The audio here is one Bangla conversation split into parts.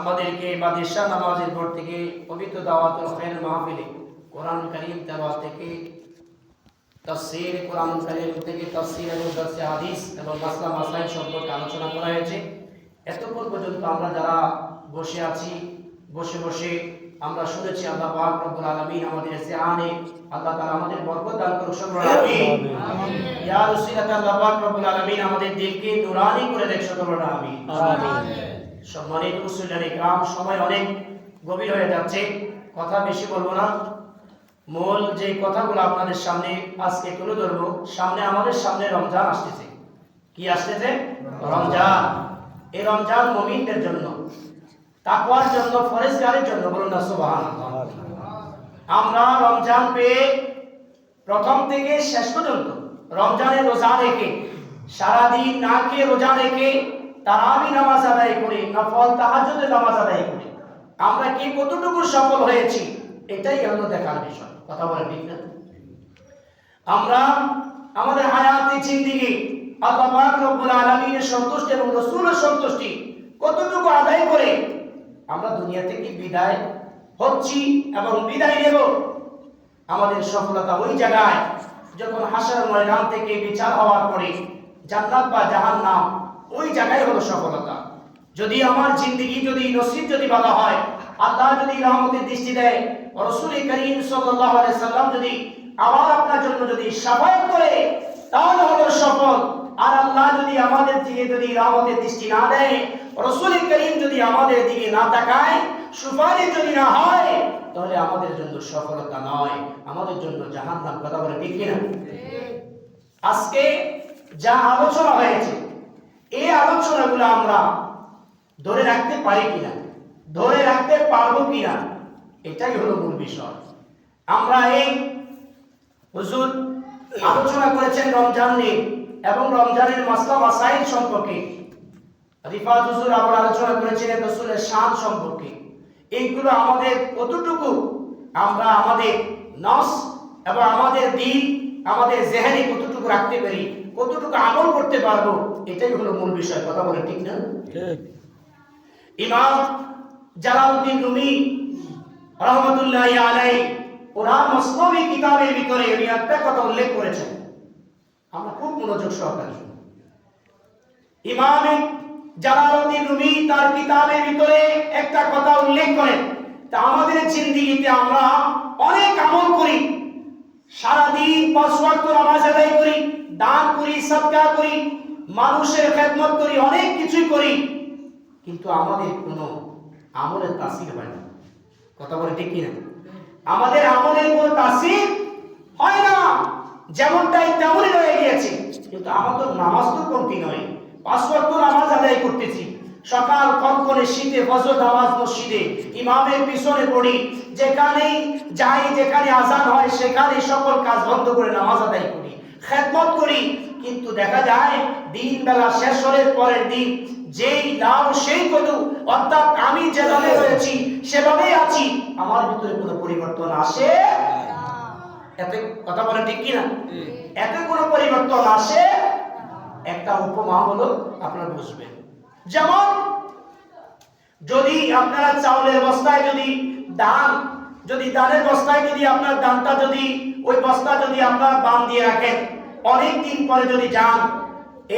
আমাদেরকে বাদশাহ নামাজের পর থেকে পবিত্র দাওয়াতুল খায়র মাহফিলে কোরআন কারীম তেলাওয়াত থেকে তাফসীর কোরআন কারীম থেকে তাফসীর এবং দারসে হাদিস এবং মাসলা মাসাইল সম্পর্কে আলোচনা করা হয়েছে। এতক্ষণ পর্যন্ত আমরা যারা বসে আছি, বসে বসে আমরা শুনেছি আল্লাহ পাক রব্বুল আলামিন আমাদের ইসআনে আল্লাহ তাআলা আমাদের বরকত দান করুন। সকলে আমিন। ইয়া রাসূলুল্লাহ আল্লাহ পাক রব্বুল আলামিন আমাদের দিলকে নূরানি করে দেন। সকলে আমিন। আমিন। সম্মানিত মুসলিম ইকরাম, সময় অনেক গভীর হয়ে যাচ্ছে, কথা বেশি বলবো না। মূল যে কথাগুলো আপনাদের সামনে আজকে তুলে ধরবো, আমাদের সামনে রমজান আসতেছে। কি আসতেছে? রমজান। এই রমজান মুমিনদের জন্য, তাকওয়ার জন্য, ফরজগারের জন্য। বলুন না সুবহানাল্লাহ। আমরা রমজান পেয়ে প্রথম থেকে শেষ পর্যন্ত রমজানে রোজা রেখে, সারাদিন না খেয়ে রোজা রেখে, তারাবি নামাজ আদায় করে, নফল তাহাজ্জুদের নামাজ আদায় করে আমরা কি কতটুকু সফল হয়েছি, এটাই হলো দেখার বিষয়। কথা বলেন ঠিক না? আমরা আমাদের হায়াতে জিন্দেগি আল্লাহ পাক রব্বুল আলামিনের সন্তুষ্টি এবং রাসূলের সন্তুষ্টি কতটুকু আদায় করে আমরা দুনিয়া থেকে বিদায় হচ্ছি এবং বিদায় নেব। আমাদের সফলতা ওই জায়গায় যখন হাসরের ময়দান থেকে বিচার হওয়ার পরে জান্নাত বা জাহান্নাম, ওই জায়গায় হলো সফলতা। যদি আমার জিন্দেগি যদি নসিব যদি ভালো হয়, আল্লাহ যদি রহমতের দৃষ্টি দেয়, রাসূল করিম সাল্লাল্লাহু আলাইহি সাল্লাম যদি আমার আপনার জন্য যদি শাফায়াত করে, তাহলে হলো সফল। আর আল্লাহ যদি আমাদের দিকে যদি রহমতের দৃষ্টি না দেয়, রাসূল করিম যদি আমাদের দিকে না তাকায়, সুপারিশ যদি না হয়, তাহলে আমাদের জন্য সফলতা নয়, আমাদের জন্য জাহান্নাম। কথা বলে ঠিক কিনা? আজকে যা আলোচনা হয়েছে, এই আলোচনাগুলো আমরা ধরে রাখতে পারি কিনা, ধরে রাখতে পারবো কিনা, এটাই হলো মূল বিষয়। আমরা এই হুজুর আলোচনা করেছেন রমজান নিয়ে এবং রমজানের মাসলা মাসাইল সম্পর্কে। রিফাত হুজুর আবার আলোচনা করেছিলেন রাসূলের শান সম্পর্কে। এইগুলো আমাদের কতটুকু আমরা আমাদের নফস এবং আমাদের দিল, আমাদের জেহেনে কতটুকু রাখতে পারি, কতটুকু আমল করতে পারবো, এটাই হলো মূল বিষয়। কথা বলেন ঠিক না? ঠিক। ইমাম জালালউদ্দিন রুমি রাহমাতুল্লাহি আলাইহি ওনার মসনবী কিতাবের ভিতরে উনি একটা কথা উল্লেখ করেছেন, আমরা খুব মনোযোগ সহকারে শুনুন। ইমাম জালালউদ্দিন রুমি তার কিতাবের ভিতরে একটা কথা উল্লেখ করেন, তা আমাদের জিন্দেগিতে আমরা অনেক আমল করি, সারাদিন 5 ওয়াক্ত নামাজ আদায় করি, দান করি, সাদকা করি, মানুষের খেদমত করি, অনেক কিছুই করি, কিন্তু আমাদের কোনো আমলের তাসির হয় না। কথা বলে ঠিক কিনা? আমাদের আমলের কোনো তাসির হয় না, যেমনটাই তেমনই রয়ে গিয়েছে। কিন্তু আমাদের নামাজ তো কমতি নয়, 5 ওয়াক্ত নামাজ আদায় করতেছি, সকাল কনকনে শীতে ফজর নামাজ মসজিদে ইমামের পিছনে পড়ি, যেখানেই যাই, যেখানে আজান হয় সেখানে সকল কাজ বন্ধ করে নামাজ আদায় করি, খেদমত করি। কিন্তু দেখা যায় দিন বেলা শেষ হওয়ার পরের দিন যেই নাম সেই কদু, অর্থাৎ আমি যেভাবে রয়েছি সেভাবেই আছি, আমার ভিতরে কোনো পরিবর্তন আসে। এতে কথা বলে ঠিক কিনা? এতে কোনো পরিবর্তন আসে? একটা উপমা হলো আপনারা বুঝবেন। যেমন যদি আপনারা চাউলের বস্তায় যদি ধানের বস্তায় যদি আপনার ধানটা যদি ওই বস্তা যদি আপনারা বান দিয়ে রাখেন, অনেক দিন পরে যদি যান,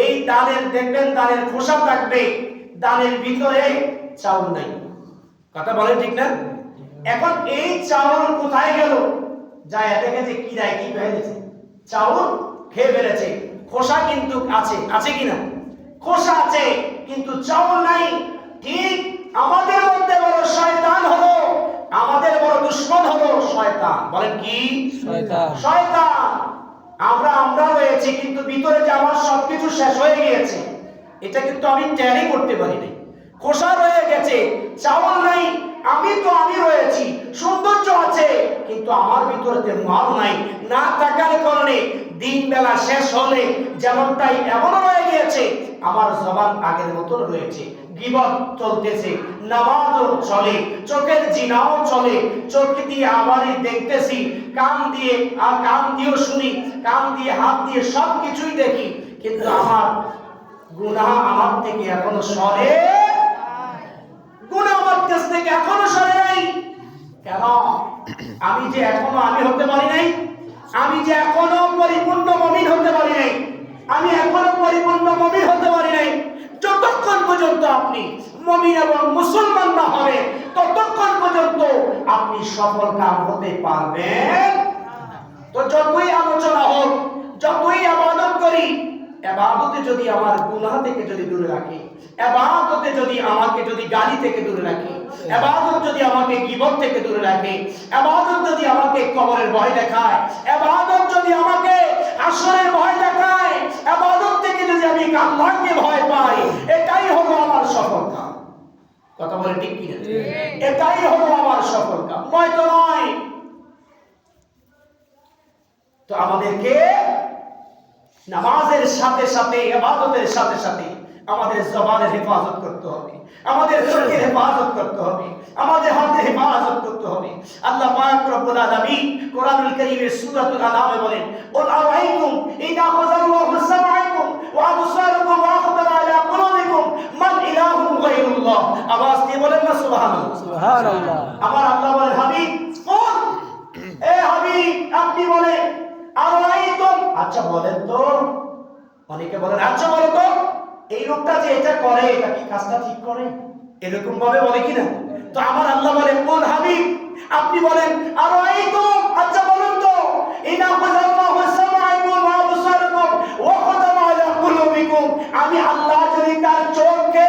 এই ধানের দেখবেন ধানের খোসা থাকবে, ধানের ভিতরে চাউল নাই। কথা বলেন ঠিক না? এখন এই চাউল কোথায় গেল? যায় দেখে যে কি দেয়, কি ফেলেছে, চাউল খেয়ে ফেলেছে। খোসা কিন্তু আছে কিনা? খোসা আছে কিন্তু চাউল নাই। ঠিক আমাদের মধ্যে বড় শয়তান হলো, আমাদের বড় দুশমন হলো শয়তান। বলেন কি? শয়তান। আমরা রয়েছি কিন্তু ভিতরে যে আমার সবকিছু শেষ হয়ে গিয়েছে, এটা কিন্তু আমি টেরই করতে পারি নাই। খোসা রয়ে গেছে, চাউল নাই, আমি রয়েছি, সৌন্দর্য আছে কিন্তু আমার ভিতরে মাল নাই। না থাকার কারণে দিন বেলা শেষ হলে যেমনটাই এমনও রয়ে গিয়েছে, আমার জবান আগের মতন রয়েছে, গীবত চলতেছে, নামাজও চলে, চোখের জিনাও চলে, চোখ দিয়ে আমারই দেখতেছি, কান দিয়েও শুনি, কান দিয়ে হাত দিয়ে সবকিছুই দেখি, কিন্তু আমার গুনাহ আমার থেকে এখনো সরে, গুনাহ আমার কাছ থেকে এখনো সরে নাই। কেন? আমি যে এখনো আমি হতে পারি নাই, আমি যে এখনো পরিপূর্ণ মুমিন হতে পারি নাই, আমি এখনো পরিপূর্ণ মুমিন হতে পারি নাই। যতক্ষণ পর্যন্ত আপনি মুমিন এবং মুসলমান না হবেন, ততক্ষণ পর্যন্ত আপনি সফল কাম হতে পারবেন। তো যতই আলোচনা হোক, যতই ইবাদত করি, ইবাদতে যদি আমার গুনাহ থেকে যদি দূরে রাখি, ইবাদতে যদি আমাকে যদি গালি থেকে দূরে রাখি, ইবাদত যদি আমাকে গীবত থেকে দূরে রাখে, ইবাদত যদি আমাকে কবরের ভয় দেখায়, ইবাদত যদি আমাকে হাসরের ভয় দেখায়, ইবাদত থেকে যদি আমি আল্লাহকে ভয় পাই, এটাই হলো আমার সফলতা। কথা বলে ঠিক কি না? এটাই হলো আমার সফলতা, নয়তো নয়। তো আমাদেরকে নামাজের সাথে সাথে, ইবাদতের সাথে সাথে আমাদের জবানের হেফাজত করতে হবে, আমাদের চোখের হেফাজত করতে হবে, আমাদের হাতের হেফাজত করতে হবে। আল্লাহ পাক রব্বুল আলামিন কোরআনুল কারীমের সূরাতুল আনামে বলেন, কুল আরাইতুম ইন আখাযাল্লাহু সামআকুম ওয়া আবসারাকুম ওয়া আখাযা আলা কুলুবিকুম মান ইলাহুন গায়রুল্লাহ। আওয়াজ দিয়ে বলেন না সুবহানাল্লাহ। সুবহানাল্লাহ। আমার আল্লাহ বলেন, হাবিব কুল, এ হাবিব আপনি বলেন, আরাইতুম, আচ্ছা বলেন তো। অনেকে বলেন আচ্ছা বলেন তো, এই লোকটা যে এটা করে, এটা কি কাজটা ঠিক করে? এরকম ভাবে বলে কিনা? তো আমার আল্লাহ বলেন, কোন হাবিব আপনি বলেন, আরাইতুম, আচ্ছা বলুন তো, ইনা ফাযাল্লাহু সামআকুম ওয়া আবসারাকুম ওয়া খাতামা আলা কুলুবিকুম, আমি আল্লাহ যদি তার চোখকে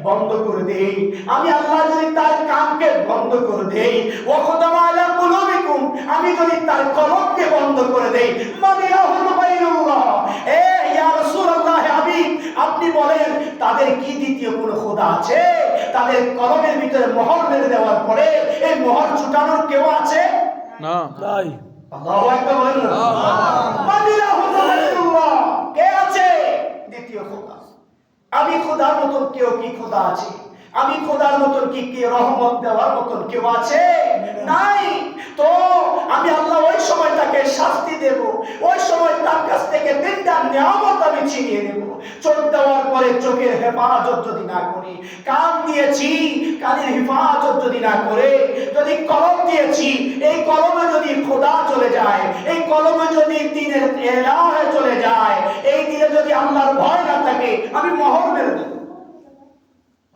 বন্ধ করে দেই, আমি আল্লাহ যদি তার কানকে বন্ধ করে দেই, ওয়া খাতামা আলা কুলুবিকুম, আমি যদি তার কলবকে বন্ধ করে দেই, মানিলাহুল গায়রুল্লাহ, এ ইয়া রাসূলুল্লাহ হাবিব আপনি বলেন, তাদের কি দ্বিতীয় কোনো খোদা আছে? তাদের কলমের ভিতরে মোহর মেরে দেওয়ার পরে এই মোহর ছুটানোর কেউ আছে? না, নাই। আল্লাহু আকবার বলেন না। মানিলাহুল গায়রুল্লাহ, কে আছে দ্বিতীয় খোদা? আমি খোদার মতন কেউ কি খোদা আছে? আমি খোদার মতন কি কে রহমত দেওয়ার মতন কেউ আছে? নাই। তো আমি আল্লাহ ওই সময় তাকে শাস্তি দেব, ওই সময় তার কাছ থেকে তিনটা নিয়ামত আমি ছিনিয়ে নেব। চোখ দেওয়ার পরে চোখের হেফাজত যদি না করি, কান দিয়েছি কানের হেফাজত যদি না করে, যদি কলম দিয়েছি এই কলমে যদি খোদা চলে যায়, এই কলমে যদি দ্বীনের ইলাহে চলে যায়, এই দিনে যদি আল্লাহর ভয় না থাকে, আমি মোহর মেরে দেব।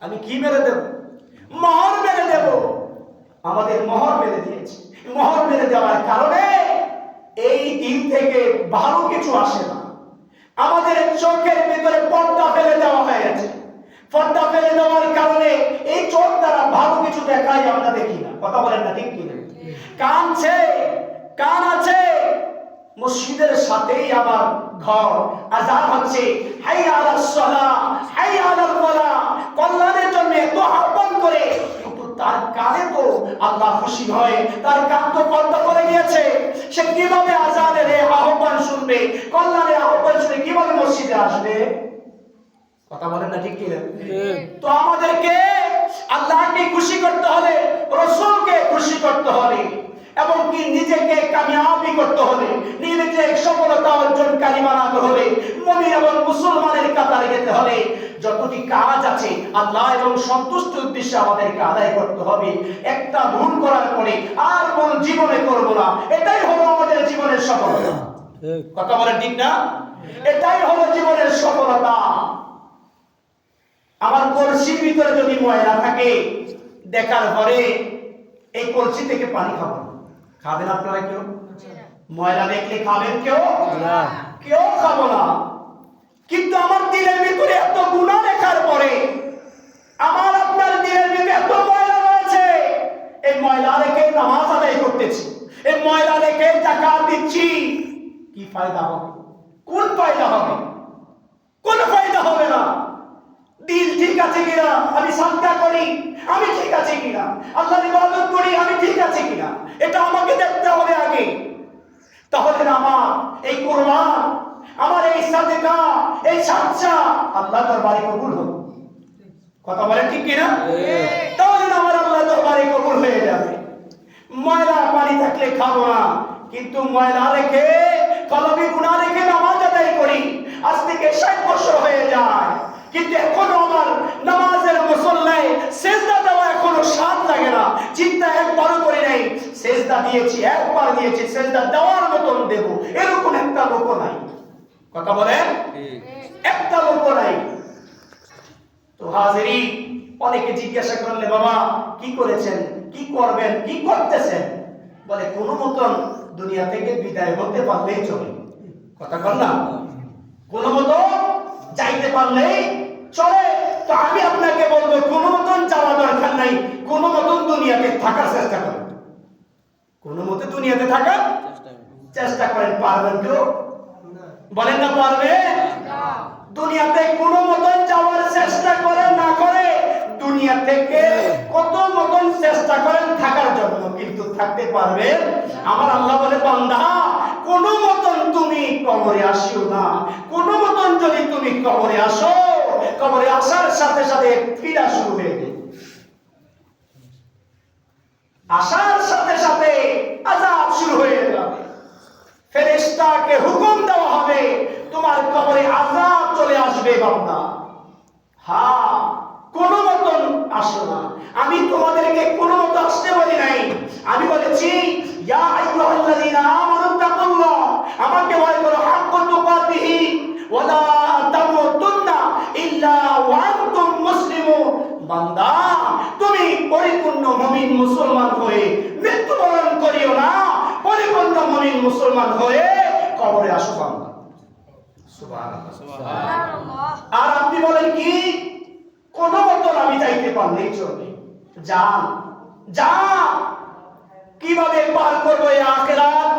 আমি কি মেরে দেব? মোহর মেরে দেব। আমাদের মোহর মেরে দিয়েছে। মোহর মেরে দেওয়ার কারণে এই দিন থেকে ভালো কিছু আসে না। আমাদের চোখের ভিতরে পর্দা ফেলে দেওয়া হয়েছে। পর্দা ফেলে দেওয়ার কারণে এই চোখ দ্বারা ভালো কিছু দেখাই আমরা দেখি না। কথা বলেন না ঠিক কি না? কান আছে, মসজিদের সাথেই আমার ঘর, আযান হচ্ছে হাইয়া আলাস সালাহ হাইয়া আলাল ফালাহ, কল্যাণের জন্য এত আহ্বান করে, কিন্তু তার কানে তো আল্লাহ খুশি হয়, তার কান তো পর্দা করে গিয়েছে। সে কিভাবে আযানের এই আহ্বান শুনবে, কল্যাণের আহ্বান শুনে কিভাবে মসজিদে আসবে? কথা বলেন না ঠিক কি না? তো আমাদেরকে আল্লাহকে খুশি করতে হবে, রাসূলকে খুশি করতে হবে। এবং কি নিজেকে কামিয়াবি করতে হলে, নিজেকে সফলতা অর্জনকারী বানাতে হলে, মুমিন এবং মুসলমানের কাতারে যেতে হলে যতটি কাজ আছে আল্লাহ এবং সন্তুষ্ট উদ্দেশ্যে আমাদেরকে আদায় করতে হবে। একটা ভুল করার পরে আর ভুল জীবনে করব না, এটাই হলো আমাদের জীবনের সফলতা। কথা বলেন ঠিক না? এটাই হলো জীবনের সফলতা। আমার কলসির ভিতরে যদি ময়লা থাকে, দেখার পরে এই কলসি থেকে পানি খাবো, খাবেন আপনারা কেউ? ময়লা দেখলে খাবেন কেউ? কেউ খাবো না। কিন্তু আমার দিলের ভিতরে এত গুনাহ দেখার পরে, আমার আপনার দিলের ভিতরে এত ময়লা রয়েছে, এই ময়লা রেখে নামাজ আদায় করতেছি, এই ময়লা রেখে যাকাত দিচ্ছি, কি ফায়দা হবে? কোন ফায়দা হবে? কোন ফায়দা হবে না। দিল ঠিক আছে কিনা, আমি সাদকা করি, আমি ঠিক আছে কিনা, আল্লাহর ইবাদত করি, আমি ঠিক আছে কিনা, এটা আমাকে দেখতে হবে আগে। তাহলে আমার এই কুরবান, আমার এই সাদকা, এই সাদকা আল্লাহর দরবারে কবুল হবে। কথা বলেন ঠিক কিনা? তাহলে আমার আল্লাহর দরবারে কবুল হয়ে যাবে। ময়লা পানি থাকলে খাবো না, কিন্তু ময়লা রেখে, কলবি গুনাহ রেখে নামাজ আদায় করি, আজ থেকে 60 বছর হয়ে যায়, কিন্তু এখনো আমার নামাজের মুসল্লায় সেজদা দেওয়া এখনো স্বাদ লাগে না। চিন্তা একবারও করি নাই, সেজদা দিয়েছি, একবার দিয়েছি, সেজদা দেওয়ার মতন দেব, এরকম একটা লোক নাই। কথা বলেন, একটা লোক নাই। তো হাজিরিন, অনেকে জিজ্ঞাসা করলে, বাবা কি করেছেন, কি করবেন, কি করতেছেন? বলে কোন মতন দুনিয়া থেকে বিদায় হতে পারলেই চলে। কথা বল না, কোন মতন যাইতে পারলেই চলে। তো আমি আপনাকে বলবো, কোন মতন যাওয়া দরকার নাই, কোন মতন দুনিয়াতে থাকার চেষ্টা করেন, কোন মতে দুনিয়াতে থাকার চেষ্টা করেন। পারবেন কেউ? বলেন না পারবে? দুনিয়াতে কোন মতন যাওয়ার চেষ্টা করেন না করে, দুনিয়া থেকে কত মতন চেষ্টা করেন থাকার জন্য, কিন্তু থাকতে পারবেন? আমার আল্লাহ বলে, বান্দা কোন মতন তুমি কবরে আসিও না। কোন মতন যদি তুমি কবরে আসো, কবরে আসার সাথে সাথে ফিরা শুরু হয়ে যাবে, আসার সাথে সাথে আযাব শুরু হয়ে যাবে। ফেরেশতাকে হুকুম দেওয়া হবে, তোমার কবরে আযাব চলে আসবে বান্দা। হ্যাঁ, কোন মতন আসো না। আমি তোমাদেরকে কোন মত আসতে বলি নাই, আমি বলেছি ইয়া আইয়ুহাল্লাযীনা আমানু তাকুল্লাহ, আমাকে ভয় করো, হাক্কা তুকাতিহি ওয়া লা তামুতুন্না ইল্লা ওয়া আনতুম মুসলিমুন। বান্দা তুমি পরিপূর্ণ মুমিন মুসলমান হয়ে মৃত্যুবরণ করিও না, পরিপূর্ণ মুমিন মুসলমান হয়ে কবরে আসো বান্দা। সুবহানাল্লাহ, সুবহানাল্লাহ। আর আপনি বলেন কি, কোন মতন আমি যাইতে পারলেই চলবে। যান, যান। কিভাবে পার করবো এই আখিরাত?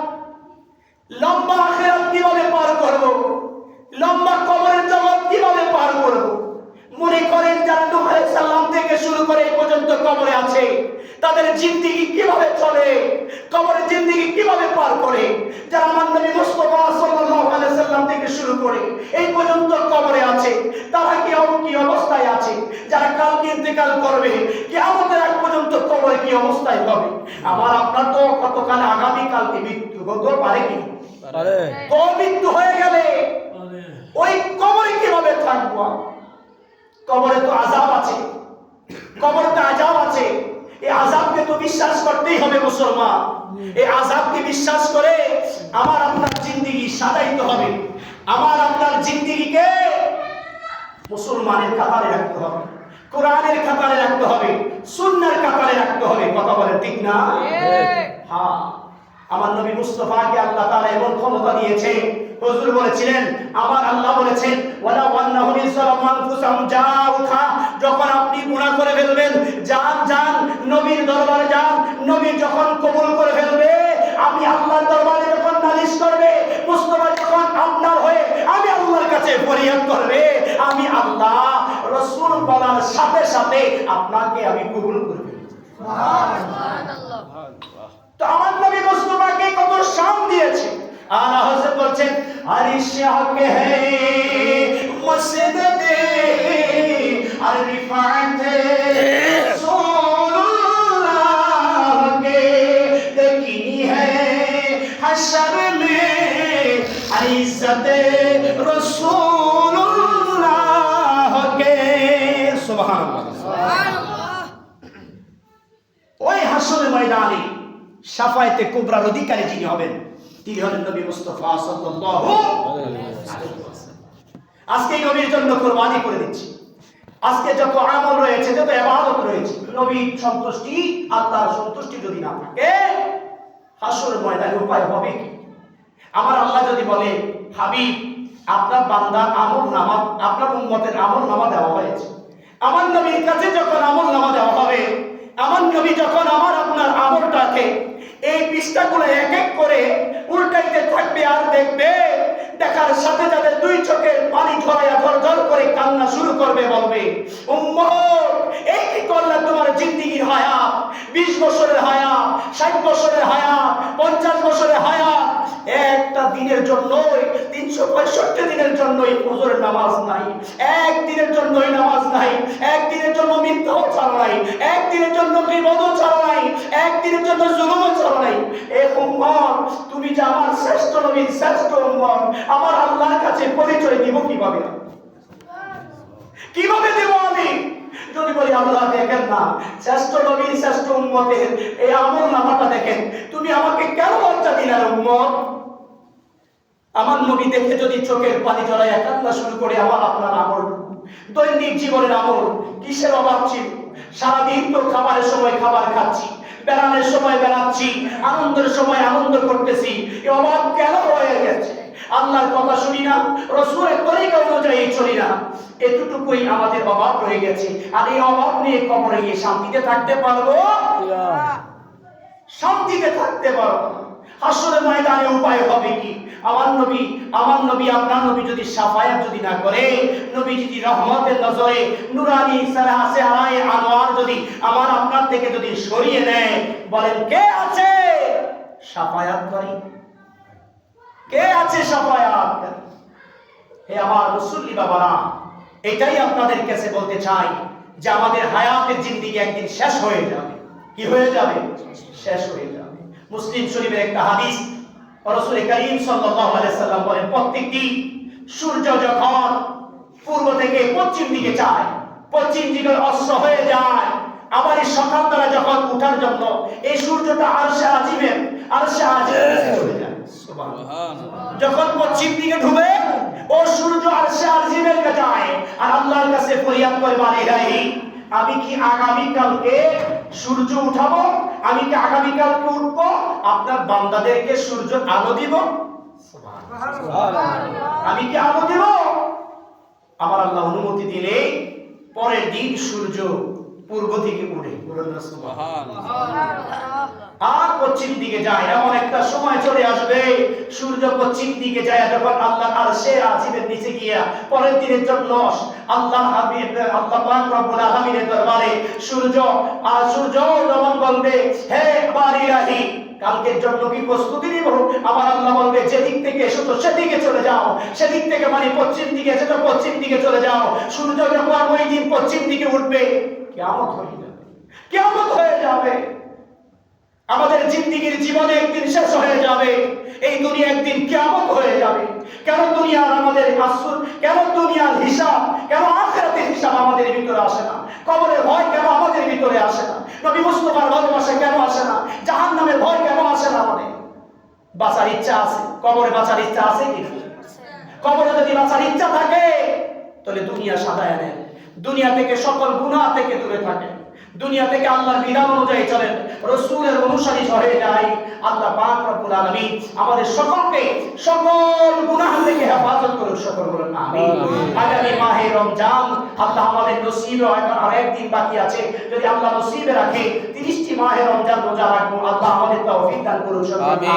লম্বা আখিরাত কিভাবে পার করব? লম্বা কবরের জগৎ কিভাবে পার করব? মনে করেন যারা নূহ আলাইহিস সালাম থেকে শুরু করে এই পর্যন্ত কবরে আছে, তাদের জিন্দেগি কিভাবে চলে, কবরের জিন্দেগি কিভাবে পার করে? যারা আমার নবী মুস্তাফা সাল্লাল্লাহু আলাইহি সাল্লাম থেকে শুরু করে এই পর্যন্ত কবরে আছে, তারা কি অবস্থায় আছে? যারা কালকে ইন্তেকাল করবে, কিয়ামতের আগ পর্যন্ত কবরে কি অবস্থায় হবে? আমার আপনার তো কতকাল আগামী কালকে মৃত্যু হতে পারে কি পারে? তো মৃত্যু হয়ে গেলে ওই কবরে কিভাবে থাকবো? কবরে তো আযাব আছে, কবরে তো আযাব আছে। এই আযাবকে তো বিশ্বাস করতেই হবে মুসলমান। এই আযাবকে বিশ্বাস করে আমার আপনার জিন্দেগি সাজাইতে হবে, আমার আপনার জিন্দেগিকে মুসলমানের কাতারে রাখতে হবে, কোরআনের কাতারে রাখতে হবে, সুন্নাহর কাতারে রাখতে হবে। কথা বলেন ঠিক না? হ্যাঁ, আমার নবী মুস্তাফাকে আল্লাহ তাআলা এমন ক্ষমতা দিয়েছে, হুজুর বলেছিলেন, আমার আল্লাহ বলেছেন ওয়ালা ওয়ান্নাহুম ইসলামু আনফুসাহুম জাউকা, যখন আপনি গুনাহ করে ফেলবেন, যান যান নবীর দরবারে যান, নবী যখন কবুল করে ফেলবে, আমি আল্লাহর দরবারে যখন নালিশ করবে, মুস্তাফা যখন আপনার হয়ে আমি আল্লাহর কাছে ফরিয়াদ করবে, আমি আল্লাহ রাসূল বলার সাথে সাথে আপনাকে আমি কবুল করব। সুবহানাল্লাহ। তো আমার নবী মুস্তাফাকে কত শান দিয়েছে। আলা হযরত বলছেন, আরিশ হকে হে মসজিদে আর রিফাতে রাসূলুল্লাহ কে দেখিনি ইজ্জতে রাসূলুল্লাহকে সুবহানাল্লাহ। ওই হাসরের ময়দানে শাফায়েতে কুবরার অধিকারী যিনি হবেন তিনি হলেন নবী মুস্তাফা সাল্লাল্লাহু আলাইহি ওয়াসাল্লাম। আজকে এই নবীর জন্য কুরবানি করে দিচ্ছি। আজকে যত আমল রয়েছে, যত ইবাদত রয়েছে, নবীর সন্তুষ্টি, আল্লাহর সন্তুষ্টি যদি না থাকে হাসরের ময়দানে উপায় হবে কি? আমার আল্লাহ যদি বলে হাবিব আপনার বান্দা আমলনামা, আপনার উম্মতের আমলনামা দেওয়া হয়েছে, আমার নবীর কাছে যখন আমলনামা দেওয়া হবে, আমার নবী যখন আমার আপনার আমলটাকে এই পৃষ্ঠাগুলো এক এক করে উল্টাইতে থাকবে আর দেখবে, দেখার সাথে সাথে দুই চোখের পানি ঝরাইয়া ঝরঝর করে কান্না শুরু করবে, বলবে উম্মত এই কি করলে? তোমার জিন্দেগির হায়াত 20 বছরের হায়াত, 60 বছরের হায়াত, 50 বছরের হায়াত, একটা দিনের জন্যই 365 দিনের জন্যই ফজরের নামাজ নাই, একদিনের জন্যই নামাজ নাই, একদিনের জন্য মিথ্যাও ছাড়া নাই, একদিনের জন্য বিবাদও ছাড়া নাই, একদিনের জন্য জুলুমও ছাড়া নাই। এ উম্মত তুমি যে আমার শ্রেষ্ঠ নবীর শ্রেষ্ঠ উম্মত, আমার আল্লাহর কাছে পরিচয় দিব কিভাবে? কিভাবে দেব আমি? যদি বলি আল্লাহ দেখেন না, শ্রেষ্ঠ নবীর শ্রেষ্ঠ উম্মতের এই আমলনামাটা দেখেন, তুমি আমাকে কেন লজ্জা দিলে উম্মত? আমার নবী দেখে যদি চোখের পানি জড়াইয়া কান্না শুরু করে আমার আপনার আমল, দৈনিক জীবনের আমল কিসের অভাব ছিল? সারাদিন তো খাবারের সময় খাবার খাচ্ছি, বেড়ানোর সময় বেড়াচ্ছি, আনন্দের সময় আনন্দ করতেছি, এই অভাব কেন হয়ে গেছে? আল্লাহর কথা শুনি না, রাসূলের তরিকা অনুযায়ী চলি না, এতটুকুই আমাদের অভাব রয়ে গেছে। আর এই অভাব নিয়ে কবরে গিয়ে শান্তিতে থাকতে পারবো? শান্তিতে থাকতে পারবো না। হাসরের ময়দানে উপায় হবে কি? আমার নবী আপনার নবী যদি শাফায়াত যদি না করে, নবী যদি রহমতের নজরে নুরানি সারাহসে আরায়ে আনোয়ার যদি আমার আপনার থেকে যদি সরিয়ে নেয়, বলেন কে আছে শাফায়াত করি? কে আছে শাফায়াত করি? হে আমার মুসল্লি বাবারা, এটাই আপনাদের কাছে বলতে চাই যে আমাদের হায়াতের জিন্দেগি একদিন শেষ হয়ে যাবে। কি হয়ে যাবে? শেষ হয়ে যাবে। মুসলিম শরীফের একটা হাদিস, রাসূল করিম সাল্লাল্লাহু আলাইহি সাল্লাম বলেন প্রত্যেকটি সূর্য যখন পূর্ব থেকে পশ্চিম দিকে যায়, পশ্চিম দিকে অস্ত হয়ে যায়, আবার এই সকালবেলা যখন ওঠার জন্য এই সূর্যটা আরশে আজিমে চলে যায়। সুবহানাল্লাহ। যখন পশ্চিম দিকে ঢুবে ও সূর্য আরশে আজিমের কাছে যায় আর আল্লাহর কাছে ফরিয়াদ করে, মানে ইলাহি আমি কি আগামী কালকে সূর্য উঠাবো? আমি কি আগামী কালকে উঠবো? আপনার বান্দাদেরকে সূর্য আলো দিব? সুবহানাল্লাহ। আমি কি আলো দিব? আমার আল্লাহ অনুমতি দিলে পরের দিন সূর্য পূর্ব দিকে উঠে, আর পশ্চিম দিকে যায়। এমন একটা সময় চলে আসবে সূর্য পশ্চিম দিকে যায়, যখন আল্লাহ আরশে আজিমের নিচে গিয়া পরের দিনের জন্য আল্লাহ হাবিব আল্লাহ পাক রব্বুল আলামিনের দরবারে সূর্য যখন বলবে হে বারিলাহি কালকের জন্য কি প্রস্তুতি নিব? আমার আল্লাহ বলবে যেদিক থেকে এসেছো সেদিকে চলে যাও, সেদিক থেকে মানে পশ্চিম দিকে এসেছো পশ্চিম দিকে চলে যাও। সূর্য যখন ওই দিন পশ্চিম দিকে উঠবে, কিয়ামত হয়ে যাবে, কিয়ামত হয়ে যাবে। আমাদের জিন্দেগির জীবনে একদিন শেষ হয়ে যাবে, এই দুনিয়া একদিন কিয়ামত হয়ে যাবে। কেন দুনিয়ার আমাদের আসল, কেন দুনিয়ার হিসাব, কেন আখিরাতের হিসাব আমাদের ভিতরে আসে না? কবরের ভয় কেন আমাদের ভিতরে আসে না? নবী মুস্তাফার ভালোবাসা কেন আসে না? জাহান্নামের ভয় কেন আসে না? আমাদের বাঁচার ইচ্ছা আছে, কবরে বাঁচার ইচ্ছা আছে কি? কবরে যদি বাঁচার ইচ্ছা থাকে তাহলে দুনিয়া সাজায় নেন, দুনিয়া থেকে সকল গুনাহ থেকে দূরে থাকেন, দুনিয়া থেকে আল্লাহর বিধান অনুযায়ী চলেন, রাসূলের অনুসারী হয়ে যায়। আল্লাহ পাক রব্বুল আলামিন আমাদের সকলকে সকল গুনাহ থেকে হেফাজত করুন, সকল বলেন আমিন। আগামী মাহে রমজান আল্লাহ আমাদের নসিবে আর একদিন বাকি আছে, যদি আল্লাহ নসিবে রাখে 30টি মাহে রমজান রোজা রাখবো। আল্লাহ আমাদের তৌফিক দান করুন, সকল আমিন।